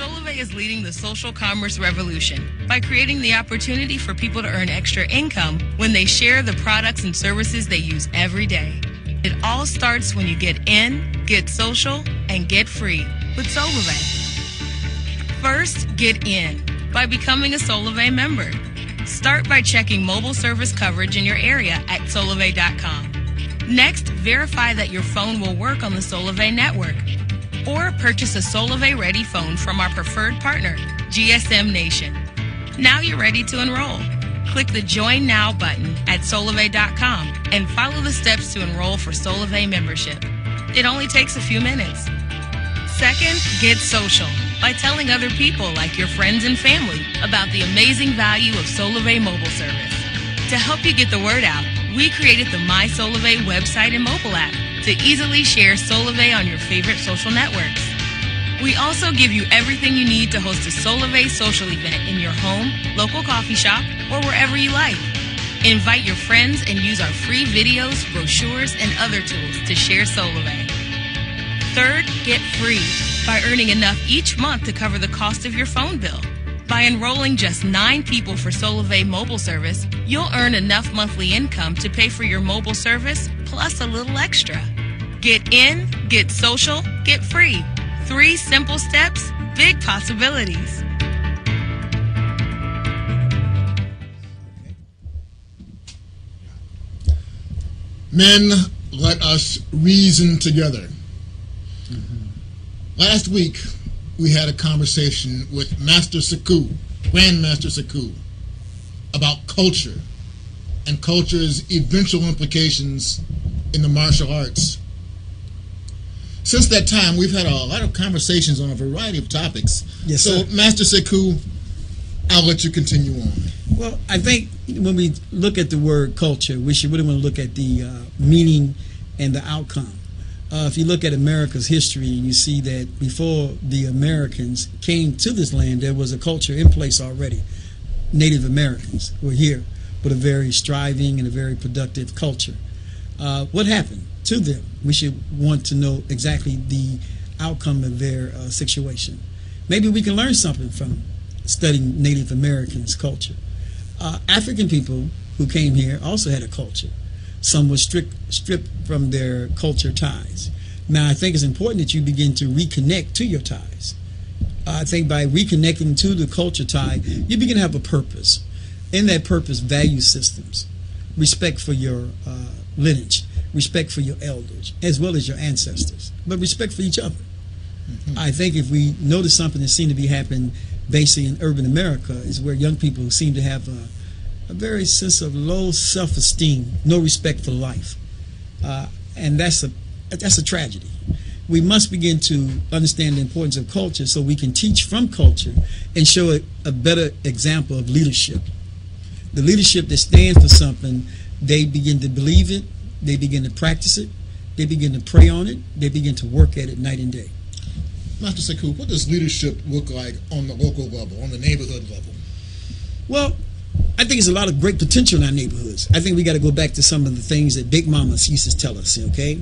Solvay is leading the social commerce revolution by creating the opportunity for people to earn extra income when they share the products and services they use every day. It all starts when you get in, get social, and get free with Solvay. First, get in by becoming a Solvay member. Start by checking mobile service coverage in your area at ItsWebTV.Com. Next, verify that your phone will work on the Solvay network. Or purchase a Solvay-ready phone from our preferred partner, GSM Nation. Now you're ready to enroll. Click the Join Now button at Solvay.com and follow the steps to enroll for Solvay membership. It only takes a few minutes. Second, get social by telling other people like your friends and family about the amazing value of Solvay mobile service. To help you get the word out, we created the My Solvay website and mobile app to easily share Solvay on your favorite social networks. We also give you everything you need to host a Solvay social event in your home, local coffee shop, or wherever you like. Invite your friends and use our free videos, brochures, and other tools to share Solvay. Third, get free by earning enough each month to cover the cost of your phone bill. By enrolling just 9 people for Solvay mobile service, you'll earn enough monthly income to pay for your mobile service plus a little extra. Get in, get social, get free. 3 simple steps, big possibilities. Men, let us reason together. Last week, we had a conversation with Master Sekou, Grandmaster Sekou, about culture and culture's eventual implications in the martial arts. Since that time, we've had a lot of conversations on a variety of topics. Yes, so, sir. Master Sekou, I'll let you continue on. Well, I think when we look at the word culture, we should really want to look at the meaning and the outcome. If you look at America's history, you see that before the Americans came to this land, there was a culture in place already. Native Americans were here with a very striving and a very productive culture. What happened to them? We should want to know exactly the outcome of their situation. Maybe we can learn something from studying Native Americans' culture. African people who came here also had a culture. Some were stripped from their culture ties. Now, I think it's important that you begin to reconnect to your ties. I think by reconnecting to the culture tie, you begin to have a purpose. In that purpose, value systems, respect for your lineage, respect for your elders, as well as your ancestors, but respect for each other. I think if we notice something that seems to be happening basically in urban America is where young people seem to have a very sense of low self-esteem, no respect for life, and that's a tragedy. We must begin to understand the importance of culture so we can teach from culture and show a better example of leadership. The leadership that stands for something, they begin to believe it, they begin to practice it, they begin to pray on it, they begin to work at it night and day. Master Sekou, what does leadership look like on the local level, on the neighborhood level? Well, I think there's a lot of great potential in our neighborhoods. I think we got to go back to some of the things that Big Mamas used to tell us, okay?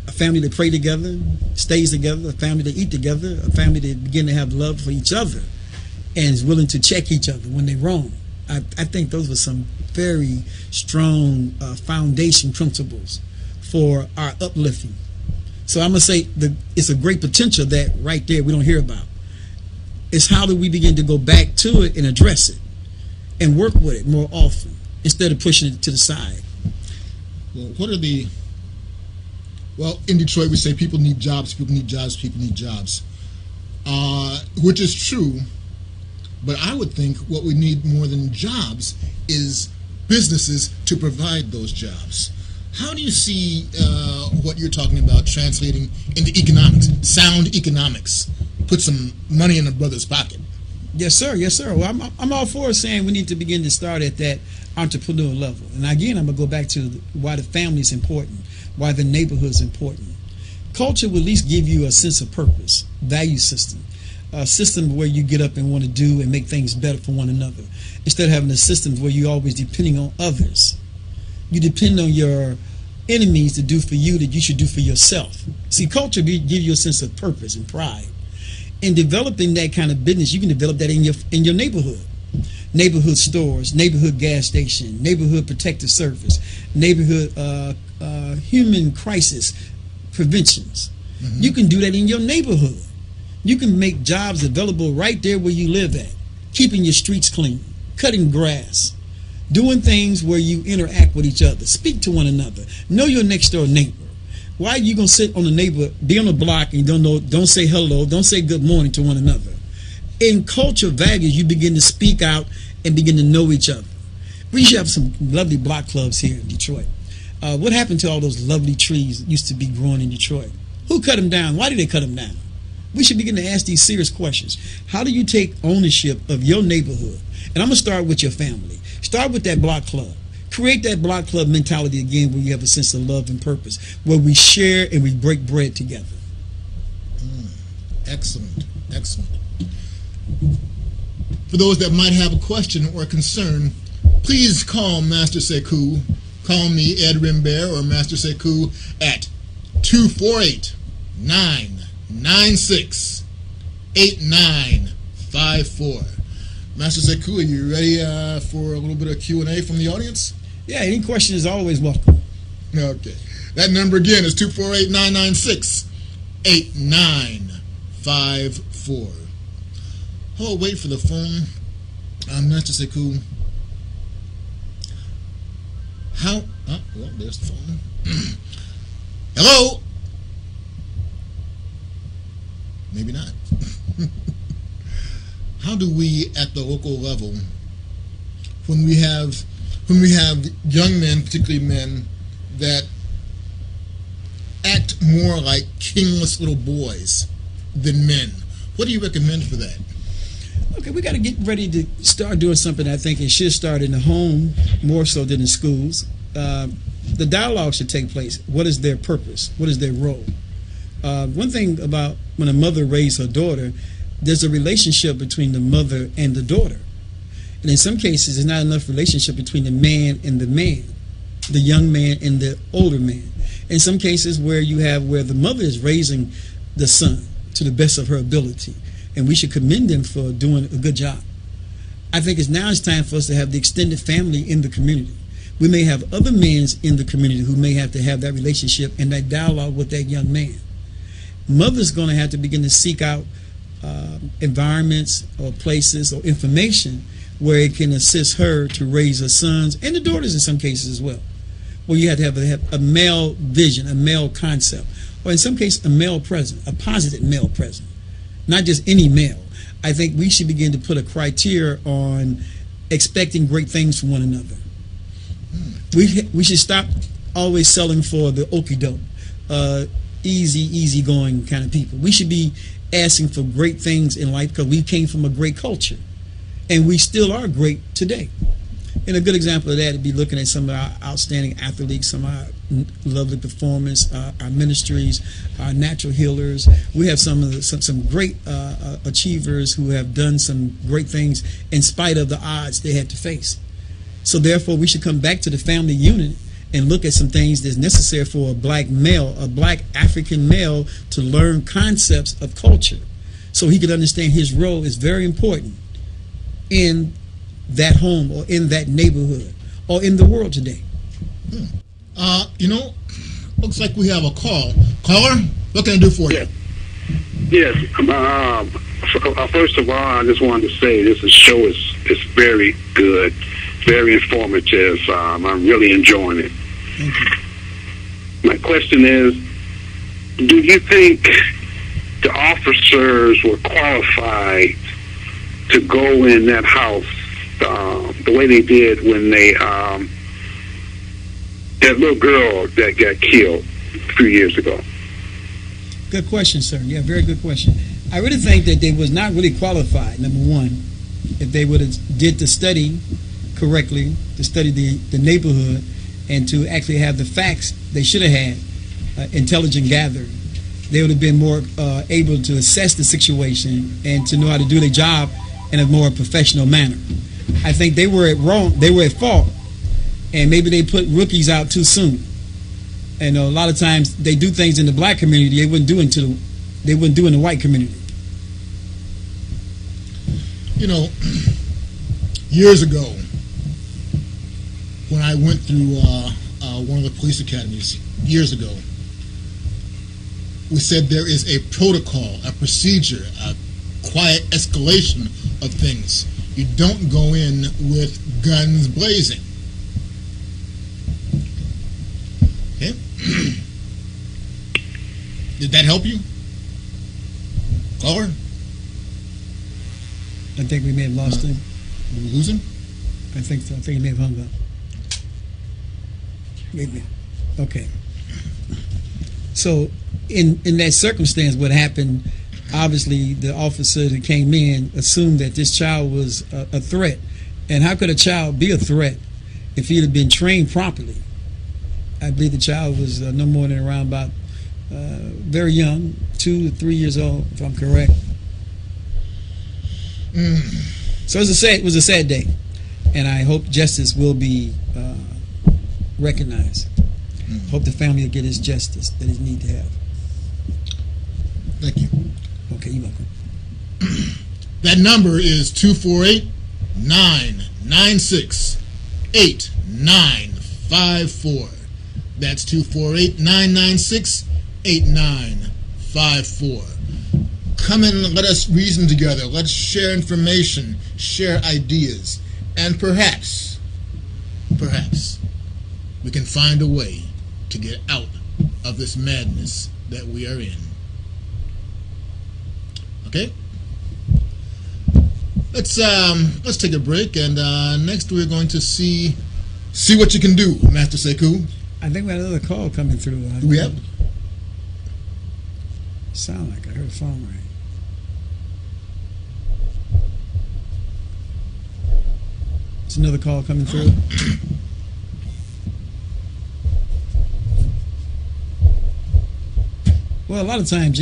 A family that pray together, stays together, a family that eat together, a family that begin to have love for each other and is willing to check each other when they're wrong. I think those were some very strong foundation principles for our uplifting. So I'm going to say it's a great potential that right there we don't hear about. It's how do we begin to go back to it and address it and work with it more often instead of pushing it to the side. Well, well, in Detroit we say people need jobs, people need jobs, people need jobs, which is true, but I would think what we need more than jobs is businesses to provide those jobs. How do you see what you're talking about translating into economics, sound economics? Put some money in a brother's pocket. Yes, sir. Yes, sir. Well, I'm all for saying we need to begin to start at that entrepreneur level. And again, I'm going to go back to why the family is important, why the neighborhood is important. Culture will at least give you a sense of purpose, value system, a system where you get up and want to do and make things better for one another, instead of having a system where you're always depending on others. You depend on your enemies to do for you that you should do for yourself. See, culture gives you a sense of purpose and pride. In developing that kind of business, you can develop that in your neighborhood. Neighborhood stores, neighborhood gas station, neighborhood protective service, neighborhood human crisis preventions. Mm-hmm. You can do that in your neighborhood. You can make jobs available right there where you live at. Keeping your streets clean, cutting grass, doing things where you interact with each other, speak to one another, know your next door neighbor. Why are you gonna sit on the neighbor, be on the block, and don't say hello, don't say good morning to one another? In culture values, you begin to speak out and begin to know each other. We should have some lovely block clubs here in Detroit. What happened to all those lovely trees that used to be growing in Detroit? Who cut them down? Why did they cut them down? We should begin to ask these serious questions. How do you take ownership of your neighborhood? And I'm going to start with your family. Start with that block club. Create that block club mentality again, where you have a sense of love and purpose, where we share and we break bread together. Excellent. Excellent. For those that might have a question or a concern, please call Master Sekou. Call me, Ed Rembert, or Master Sekou at 248-996-8954. Master Sekou, are you ready for a little bit of Q&A from the audience? Yeah, any question is always welcome. Okay. That number again is 248-996-8954. Oh, wait for the phone. Master Sekou. How? Oh, well, there's the phone. Hello? Maybe not. How do we, at the local level, when we have young men, particularly men, that act more like kingless little boys than men, what do you recommend for that? Okay, we got to get ready to start doing something. I think it should start in the home more so than in schools. The dialogue should take place. What is their purpose? What is their role? One thing about when a mother raises her daughter, there's a relationship between the mother and the daughter. And in some cases, there's not enough relationship between the man and the man, the young man and the older man. In some cases where the mother is raising the son to the best of her ability, and we should commend them for doing a good job. I think it's time for us to have the extended family in the community. We may have other men in the community who may have to have that relationship and that dialogue with that young man. Mother's going to have to begin to seek out environments or places or information where it can assist her to raise her sons and the daughters in some cases as well. Where you have to have a male vision, a male concept, or in some cases a male presence, a positive male presence. Not just any male. I think we should begin to put a criteria on expecting great things from one another. We should stop always selling for the okie doke, easy going kind of people. We should be asking for great things in life because we came from a great culture, and we still are great today. And a good example of that would be looking at some of our outstanding athletes, some of our lovely performers, our ministries, our natural healers. We have some great achievers who have done some great things in spite of the odds they had to face. So therefore, we should come back to the family unit and look at some things that's necessary for a black male, a black African male, to learn concepts of culture, so he could understand his role is very important in that home or in that neighborhood or in the world today. Looks like we have a call. Caller, what can I do for you? Yes. First of all, I just wanted to say this show is very good, very informative. I'm really enjoying it. Thank you. My question is, do you think the officers were qualified to go in that house the way they did when that little girl that got killed a few years ago? Good question, sir. Yeah, very good question. I really think that they was not really qualified, number one. If they would have did the study correctly, to study the neighborhood, and to actually have the facts they should have had, intelligent gathering, they would have been more able to assess the situation and to know how to do their job in a more professional manner. I think they were at fault, and maybe they put rookies out too soon. And a lot of times they do things in the black community they wouldn't do in the white community. You know, years ago, when I went through one of the police academies, years ago, we said there is a protocol, a procedure, a quiet escalation of things. You don't go in with guns blazing. Okay? Did that help you? Caller? I think we may have lost him. Did we lose him? I think so. I think he may have hung up. Maybe. Okay. So, in that circumstance, what happened, obviously, the officer that came in assumed that this child was a threat. And how could a child be a threat if he had been trained properly? I believe the child was no more than around about very young, 2 to 3 years old, if I'm correct. So it was a sad day, and I hope justice will be recognized. Hope the family will get his justice that he needs to have. Thank you. Okay, you're welcome. That number is 248-996-8954. That's 248-996-8954. Come in and let us reason together. Let's share information, share ideas, and perhaps we can find a way to get out of this madness that we are in. Okay? Let's take a break, and next we're going to see what you can do, Master Sekou. I think we had another call coming through. Do we have? Sound like I heard a phone ring. There's another call coming through. Well, a lot of times,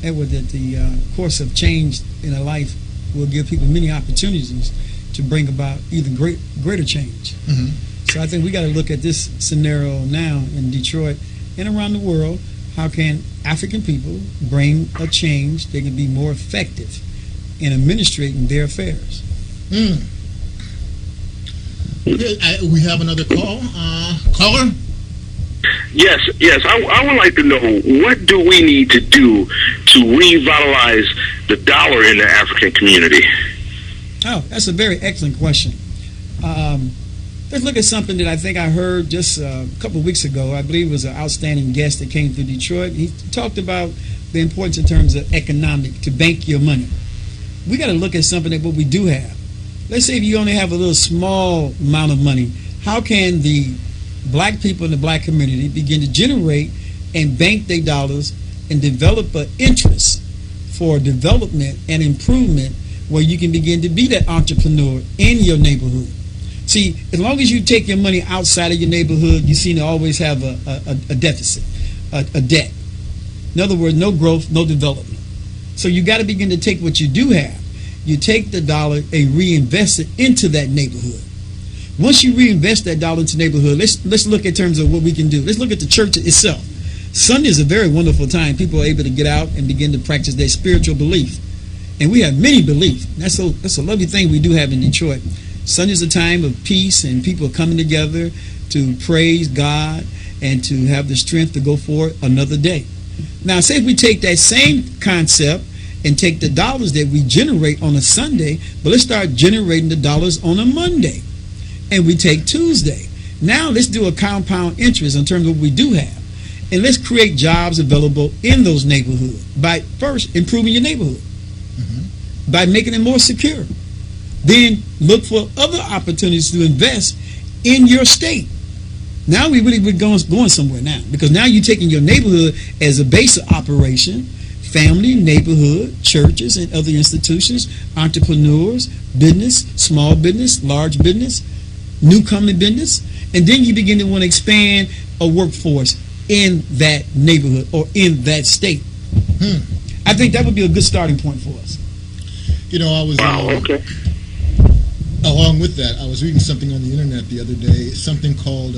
Edward, that the course of change in a life will give people many opportunities to bring about even greater change. Mm-hmm. So I think we got to look at this scenario now in Detroit and around the world. How can African people bring a change that can be more effective in administrating their affairs? Okay, we have another call. Caller? Yes. I would like to know, what do we need to do to revitalize the dollar in the African community? Oh, that's a very excellent question. Let's look at something that I think I heard just a couple of weeks ago. I believe it was an outstanding guest that came through Detroit. He talked about the importance in terms of economic, to bank your money. We got to look at something that what we do have. Let's say if you only have a little small amount of money, how can the black people in the black community begin to generate and bank their dollars and develop an interest for development and improvement where you can begin to be that entrepreneur in your neighborhood? See, as long as you take your money outside of your neighborhood, you seem to always have a deficit, a debt. In other words, no growth, no development. So you got to begin to take what you do have. You take the dollar and reinvest it into that neighborhood. Once you reinvest that dollar into the neighborhood, let's look in terms of what we can do. Let's look at the church itself. Sunday is a very wonderful time. People are able to get out and begin to practice their spiritual belief. And we have many beliefs. That's a lovely thing we do have in Detroit. Sunday is a time of peace, and people are coming together to praise God and to have the strength to go for another day. Now, say if we take that same concept and take the dollars that we generate on a Sunday, but let's start generating the dollars on a Monday. And we take Tuesday. Now let's do a compound interest in terms of what we do have. And let's create jobs available in those neighborhoods by first improving your neighborhood, by making it more secure. Then look for other opportunities to invest in your state. Now we're going somewhere now, because now you're taking your neighborhood as a base of operation, family, neighborhood, churches, and other institutions, entrepreneurs, business, small business, large business, newcomer business, and then you begin to want to expand a workforce in that neighborhood or in that state. I think that would be a good starting point for us. You know, I was okay. Along with that, I was reading something on the internet the other day, something called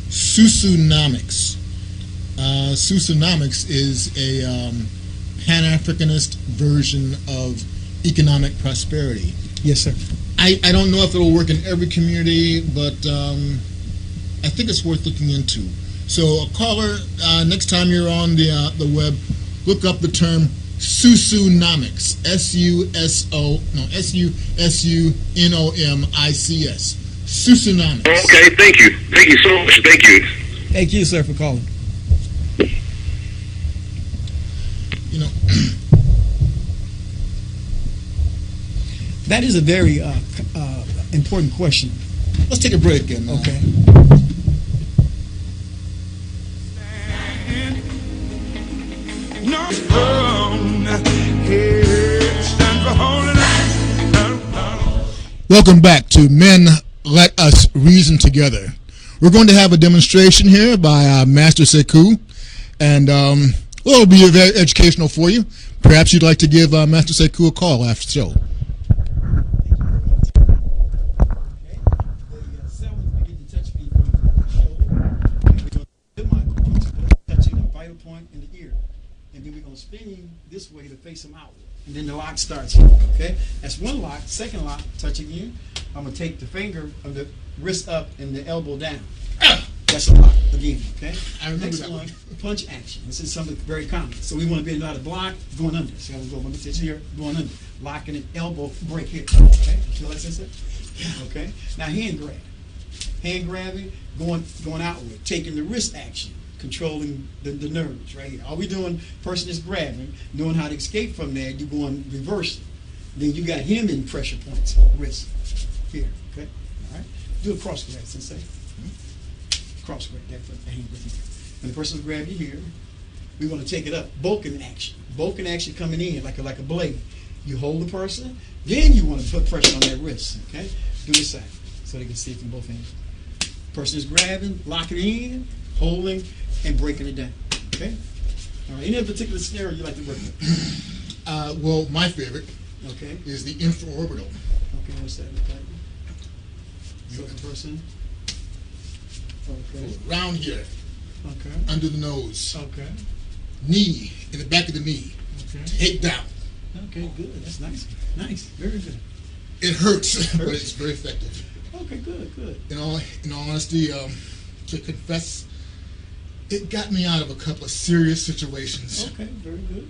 Susunomics. Susunomics is a Pan-Africanist version of economic prosperity. Yes, sir. I don't know if it'll work in every community, but I think it's worth looking into. So a caller, next time you're on the web, look up the term Susunomics. Susunomics. Susunomics. Okay, thank you. Thank you so much. Thank you. Thank you, sir, for calling. You know, that is a very important question. let's take a break again. Okay. Welcome back to Men Let Us Reason Together. We're going to have a demonstration here by Master Sekou, and it'll be very educational for you. Perhaps you'd like to give Master Sekou a call after the show. Touching a vital point in the ear, and then we're going to spin this way to face them outward. And then the lock starts here, okay? That's one lock. Second lock, touch again. I'm going to take the finger of the wrist up and the elbow down. That's a lock again, okay? I remember Next that one, one. punch action. This is something very common. So we want to be able to block, going under. So I'm going to go, let me sit here, going under. Locking it, elbow break here, okay? Feel like this? Okay? Now hand grab. Hand grabbing, going outward, taking the wrist action. Controlling the nerves right here. All we doing, person is grabbing, knowing how to escape from there, you're going reverse. Then you got him in pressure points, wrist, here, okay? All right? Do a cross grab, sensei. Cross grab, that foot, the hand grab. When the person's grabbing you here, we're going to take it up. Boken action. Boken action coming in like a blade. You hold the person, then you want to put pressure on that wrist, okay? Do the side so they can see it from both ends. Person is grabbing, locking in, holding, and breaking it down. Okay? All right. Any other particular scenario you like to work with? Well, my favorite Okay. is the infraorbital. Okay, what's that look like? Second person. Okay. Around here, Okay. under the nose, Okay. knee, in the back of the knee, Okay. head down. Okay, good. That's nice. Nice. Very good. It hurts, but it's very effective. Okay, good, good. In all honesty, to confess, it got me out of a couple of serious situations, Okay, very good.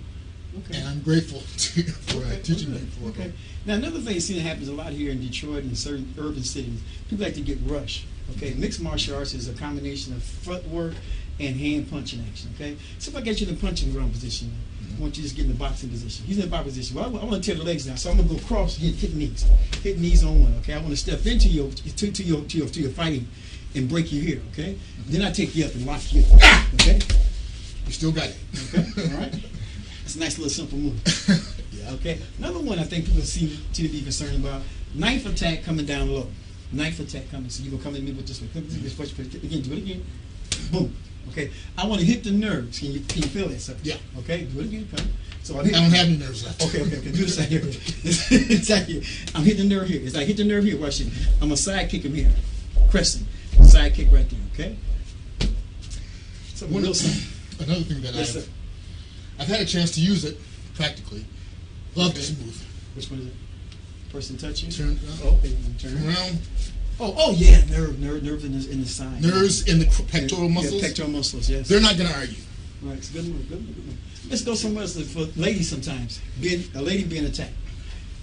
Okay. and I'm grateful for teaching me. Okay. Now, another thing that happens a lot here in Detroit and certain urban cities, people like to get rushed. Okay, mixed martial arts is a combination of footwork and hand punching action. Okay, so if I get you in the punching ground position, I want you to just get in the boxing position. He's in the boxing position. Well, I want to tear the legs down, so I'm gonna go cross, hit knees on one. Okay, I want to step into your fighting and break you here. Okay, then I take you up and lock you. Okay, You still got it. okay, all right. That's a nice little simple move. Yeah. Okay, another one I think people seem to be concerned about: knife attack coming down low. Knife attack coming. So you gonna come at me with this one. Again, do it again. Boom. Okay. I want to hit the nerves. Can you feel that, sir? Yeah. Okay. Do it again. Come. So I don't have any nerves left. Okay. Do this right here. It's like here. I'm hitting the nerve here. It's like hit the nerve here. Watch it. I'm gonna side kick him here. Crescent. Side kick right there. Okay. So real simple. Another thing that Yes, sir. I've had a chance to use it practically. Love this move. Which one is it? Person touch you? Turn Okay. Turn. around. Oh yeah, nerve in the side. Nerves in the pectoral muscles. Yeah, pectoral muscles, yes. They're not going to argue. Right, it's a good move, good move. Let's go somewhere else for ladies sometimes. A lady being attacked.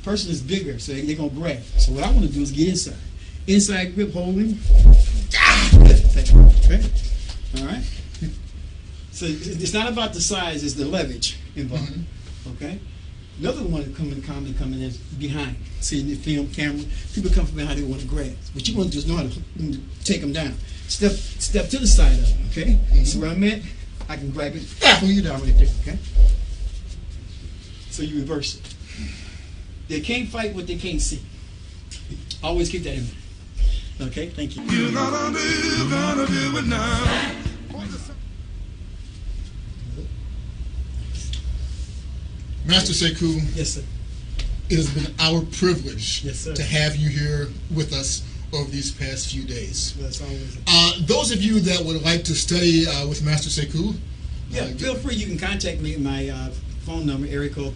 Person is bigger, so they're going to grab. So what I want to do is get inside. Inside grip holding. Okay? All right? So it's not about the size, it's the leverage involved. Okay? Another one commonly coming is behind. See in the film camera, people come from behind, they want to grab. But you want to just know how to take them down. Step to the side of them, okay? So where I'm at, I can grab it, pull you down right there, okay? So you reverse it. They can't fight what they can't see. Always keep that in mind. Okay, thank you. You're gonna do it now. Master Sekou, Yes, sir. it has been our privilege Yes, sir. to have you here with us over these past few days. That's always Those of you that would like to study with Master Sekou, Yeah, feel free. You can contact me at my phone number, area code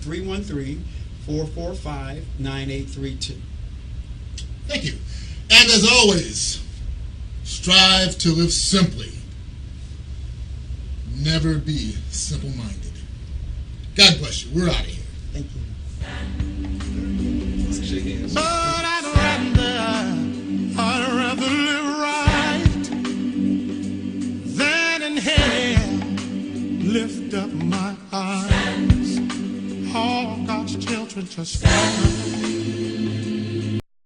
445-9832. Thank you. And as always, strive to live simply. Never be simple-minded. God bless you. We're out of here. Thank you. But I'd rather live right than in hell. Lift up my eyes. All God's children just stand.